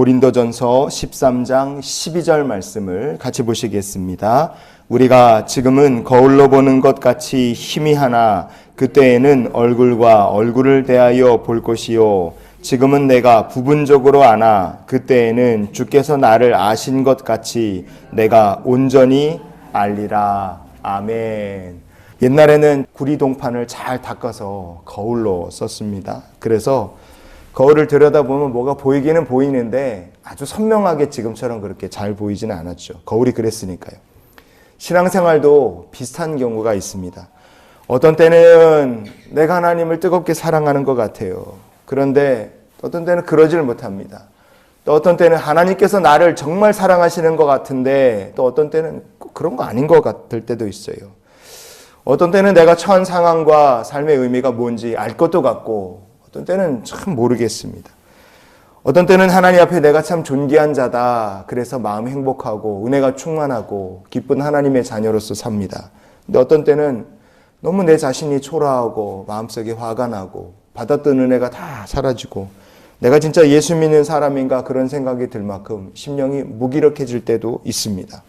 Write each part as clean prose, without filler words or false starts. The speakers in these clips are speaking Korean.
고린도전서 13장 12절 말씀을 같이 보시겠습니다. 우리가 지금은 거울로 보는 것 같이 희미하나 그때에는 얼굴과 얼굴을 대하여 볼 것이요 지금은 내가 부분적으로 아나 그때에는 주께서 나를 아신 것 같이 내가 온전히 알리라. 아멘. 옛날에는 구리동판을 잘 닦아서 거울로 썼습니다. 그래서 거울을 들여다보면 뭐가 보이기는 보이는데 아주 선명하게 지금처럼 그렇게 잘 보이지는 않았죠. 거울이 그랬으니까요. 신앙생활도 비슷한 경우가 있습니다. 어떤 때는 내가 하나님을 뜨겁게 사랑하는 것 같아요. 그런데 어떤 때는 그러지를 못합니다. 또 어떤 때는 하나님께서 나를 정말 사랑하시는 것 같은데 또 어떤 때는 그런 거 아닌 것 같을 때도 있어요. 어떤 때는 내가 처한 상황과 삶의 의미가 뭔지 알 것도 같고 어떤 때는 참 모르겠습니다. 어떤 때는 하나님 앞에 내가 참 존귀한 자다. 그래서 마음이 행복하고 은혜가 충만하고 기쁜 하나님의 자녀로서 삽니다. 근데 어떤 때는 너무 내 자신이 초라하고 마음속에 화가 나고 받았던 은혜가 다 사라지고 내가 진짜 예수 믿는 사람인가 그런 생각이 들 만큼 심령이 무기력해질 때도 있습니다.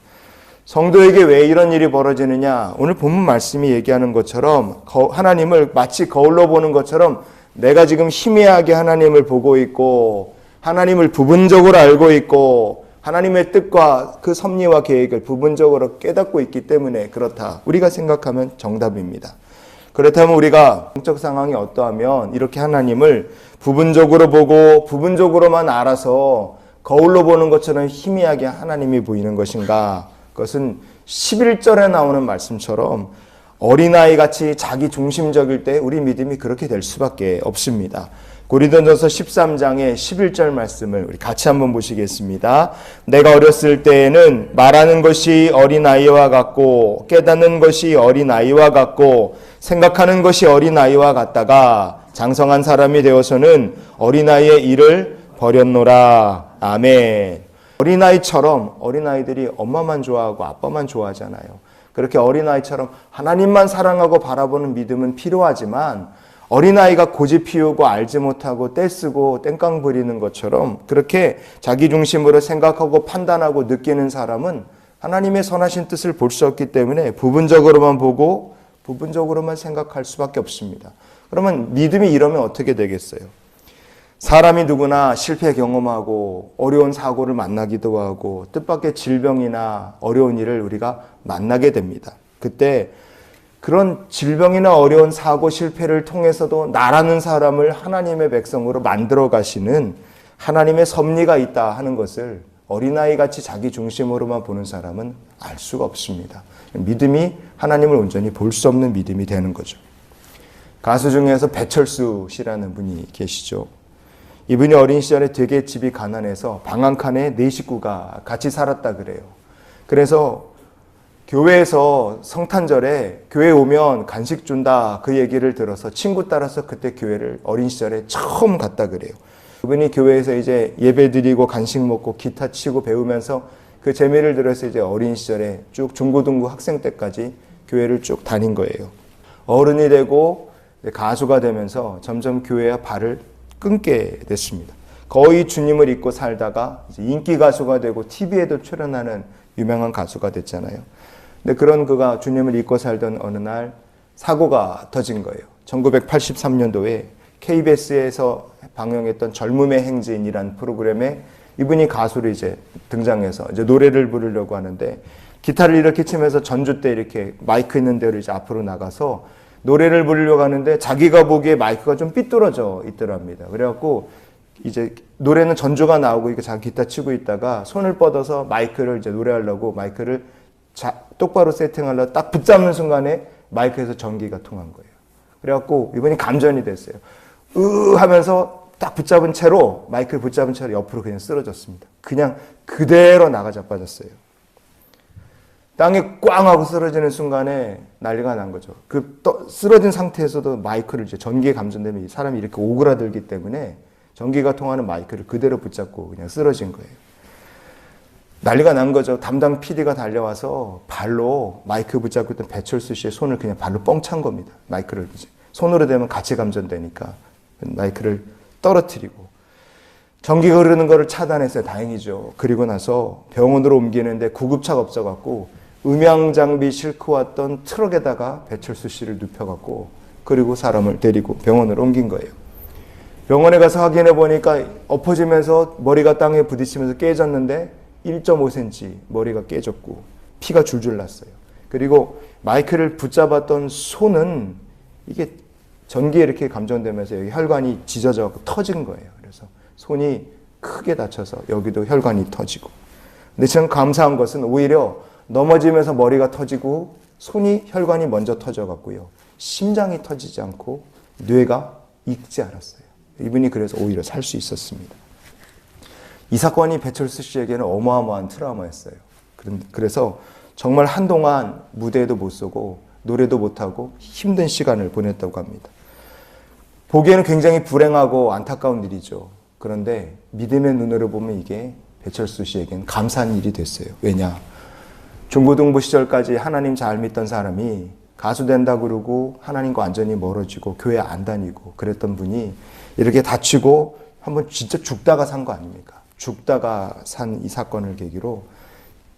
성도에게 왜 이런 일이 벌어지느냐? 오늘 본문 말씀이 얘기하는 것처럼 하나님을 마치 거울로 보는 것처럼 내가 지금 희미하게 하나님을 보고 있고 하나님을 부분적으로 알고 있고 하나님의 뜻과 그 섭리와 계획을 부분적으로 깨닫고 있기 때문에 그렇다. 우리가 생각하면 정답입니다. 그렇다면 우리가 영적 상황이 어떠하면 이렇게 하나님을 부분적으로 보고 부분적으로만 알아서 거울로 보는 것처럼 희미하게 하나님이 보이는 것인가? 그것은 11절에 나오는 말씀처럼 어린아이 같이 자기 중심적일 때 우리 믿음이 그렇게 될 수밖에 없습니다. 고린도전서 13장의 11절 말씀을 우리 같이 한번 보시겠습니다. 내가 어렸을 때에는 말하는 것이 어린아이와 같고 깨닫는 것이 어린아이와 같고 생각하는 것이 어린아이와 같다가 장성한 사람이 되어서는 어린아이의 일을 버렸노라. 아멘. 어린아이처럼 어린아이들이 엄마만 좋아하고 아빠만 좋아하잖아요. 그렇게 어린아이처럼 하나님만 사랑하고 바라보는 믿음은 필요하지만 어린아이가 고집 피우고 알지 못하고 떼쓰고 땡깡 부리는 것처럼 그렇게 자기 중심으로 생각하고 판단하고 느끼는 사람은 하나님의 선하신 뜻을 볼 수 없기 때문에 부분적으로만 보고 부분적으로만 생각할 수밖에 없습니다. 그러면 믿음이 이러면 어떻게 되겠어요? 사람이 누구나 실패 경험하고 어려운 사고를 만나기도 하고 뜻밖의 질병이나 어려운 일을 우리가 만나게 됩니다. 그때 그런 질병이나 어려운 사고 실패를 통해서도 나라는 사람을 하나님의 백성으로 만들어 가시는 하나님의 섭리가 있다 하는 것을 어린아이같이 자기 중심으로만 보는 사람은 알 수가 없습니다. 믿음이 하나님을 온전히 볼 수 없는 믿음이 되는 거죠. 가수 중에서 배철수 씨라는 분이 계시죠. 이분이 어린 시절에 되게 집이 가난해서 방 한 칸에 4식구가 같이 살았다 그래요. 그래서 교회에서 성탄절에 교회 오면 간식 준다 그 얘기를 들어서 친구 따라서 그때 교회를 어린 시절에 처음 갔다 그래요. 그분이 교회에서 이제 예배 드리고 간식 먹고 기타 치고 배우면서 그 재미를 들어서 이제 어린 시절에 쭉 중고등부 학생 때까지 교회를 쭉 다닌 거예요. 어른이 되고 가수가 되면서 점점 교회와 발을 끊게 됐습니다. 거의 주님을 잊고 살다가 이제 인기 가수가 되고 TV에도 출연하는 유명한 가수가 됐잖아요. 근데 그런 그가 주님을 잊고 살던 어느 날 사고가 터진 거예요. 1983년도에 KBS에서 방영했던 젊음의 행진이라는 프로그램에 이분이 가수로 이제 등장해서 이제 노래를 부르려고 하는데 기타를 이렇게 치면서 전주 때 이렇게 마이크 있는 데로 이제 앞으로 나가서 노래를 부르려고 하는데 자기가 보기에 마이크가 좀 삐뚤어져 있더랍니다. 그래갖고 이제 노래는 전주가 나오고 이렇게 자기 기타 치고 있다가 손을 뻗어서 마이크를 이제 노래하려고 마이크를 똑바로 세팅하려고 딱 붙잡는 순간에 마이크에서 전기가 통한 거예요. 그래갖고 이분이 감전이 됐어요. 하면서 딱 붙잡은 채로 마이크를 붙잡은 채로 옆으로 그냥 쓰러졌습니다. 그냥 그대로 나가 자빠졌어요. 땅에 꽝 하고 쓰러지는 순간에 난리가 난 거죠. 그 쓰러진 상태에서도 마이크를 이제 전기에 감전되면 사람이 이렇게 오그라들기 때문에 전기가 통하는 마이크를 그대로 붙잡고 그냥 쓰러진 거예요. 난리가 난 거죠. 담당 PD가 달려와서 발로 마이크 붙잡고 있던 배철수 씨의 손을 그냥 발로 뻥 찬 겁니다. 마이크를 이제 손으로 대면 같이 감전되니까 마이크를 떨어뜨리고 전기가 흐르는 거를 차단했어요. 다행이죠. 그리고 나서 병원으로 옮기는데 구급차가 없어갖고 음향장비 싣고 왔던 트럭에다가 배철수 씨를 눕혀갖고 그리고 사람을 데리고 병원으로 옮긴 거예요. 병원에 가서 확인해 보니까 엎어지면서 머리가 땅에 부딪히면서 깨졌는데 1.5cm 머리가 깨졌고 피가 줄줄 났어요. 그리고 마이크를 붙잡았던 손은 이게 전기에 이렇게 감전되면서 여기 혈관이 찢어져 갖고 터진 거예요. 그래서 손이 크게 다쳐서 여기도 혈관이 터지고. 근데 참 감사한 것은 오히려 넘어지면서 머리가 터지고 손이 혈관이 먼저 터져 갖고요. 심장이 터지지 않고 뇌가 익지 않았어요. 이분이 그래서 오히려 살 수 있었습니다. 이 사건이 배철수 씨에게는 어마어마한 트라우마였어요. 그래서 정말 한동안 무대에도 못 서고 노래도 못하고 힘든 시간을 보냈다고 합니다. 보기에는 굉장히 불행하고 안타까운 일이죠. 그런데 믿음의 눈으로 보면 이게 배철수 씨에게는 감사한 일이 됐어요. 왜냐? 중고등부 시절까지 하나님 잘 믿던 사람이 가수 된다 그러고 하나님과 완전히 멀어지고 교회 안 다니고 그랬던 분이 이렇게 다치고 한번 진짜 죽다가 산 거 아닙니까? 죽다가 산 이 사건을 계기로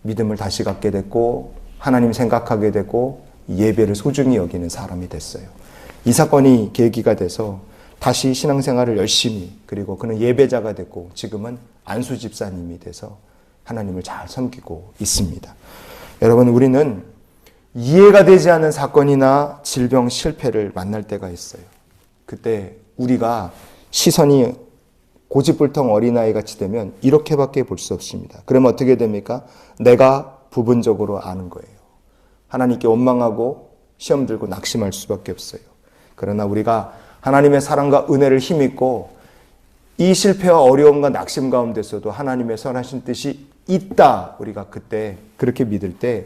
믿음을 다시 갖게 됐고 하나님 생각하게 되고 예배를 소중히 여기는 사람이 됐어요. 이 사건이 계기가 돼서 다시 신앙생활을 열심히 그리고 그는 예배자가 됐고 지금은 안수 집사님이 돼서 하나님을 잘 섬기고 있습니다. 여러분 우리는 이해가 되지 않는 사건이나 질병 실패를 만날 때가 있어요. 그때 우리가 시선이 고집불통 어린아이 같이 되면 이렇게밖에 볼 수 없습니다. 그러면 어떻게 됩니까? 내가 부분적으로 아는 거예요. 하나님께 원망하고 시험 들고 낙심할 수밖에 없어요. 그러나 우리가 하나님의 사랑과 은혜를 힘입고 이 실패와 어려움과 낙심 가운데서도 하나님의 선하신 뜻이 있다. 우리가 그때 그렇게 믿을 때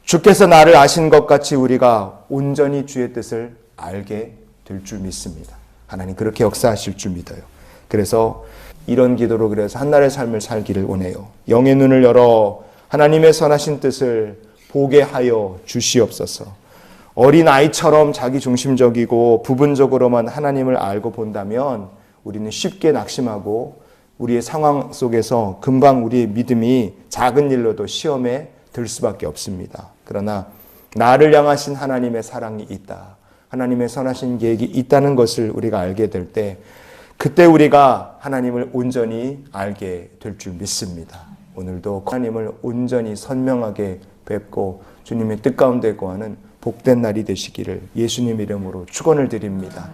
주께서 나를 아신 것 같이 우리가 온전히 주의 뜻을 알게 될 줄 믿습니다. 하나님 그렇게 역사하실 줄 믿어요. 그래서 이런 기도로 그래서 한날의 삶을 살기를 원해요. 영의 눈을 열어 하나님의 선하신 뜻을 보게 하여 주시옵소서. 어린아이처럼 자기중심적이고 부분적으로만 하나님을 알고 본다면 우리는 쉽게 낙심하고 우리의 상황 속에서 금방 우리의 믿음이 작은 일로도 시험에 들 수밖에 없습니다. 그러나 나를 향하신 하나님의 사랑이 있다. 하나님의 선하신 계획이 있다는 것을 우리가 알게 될 때 그때 우리가 하나님을 온전히 알게 될 줄 믿습니다. 오늘도 하나님을 온전히 선명하게 뵙고 주님의 뜻 가운데 거하는 복된 날이 되시기를 예수님 이름으로 축원을 드립니다.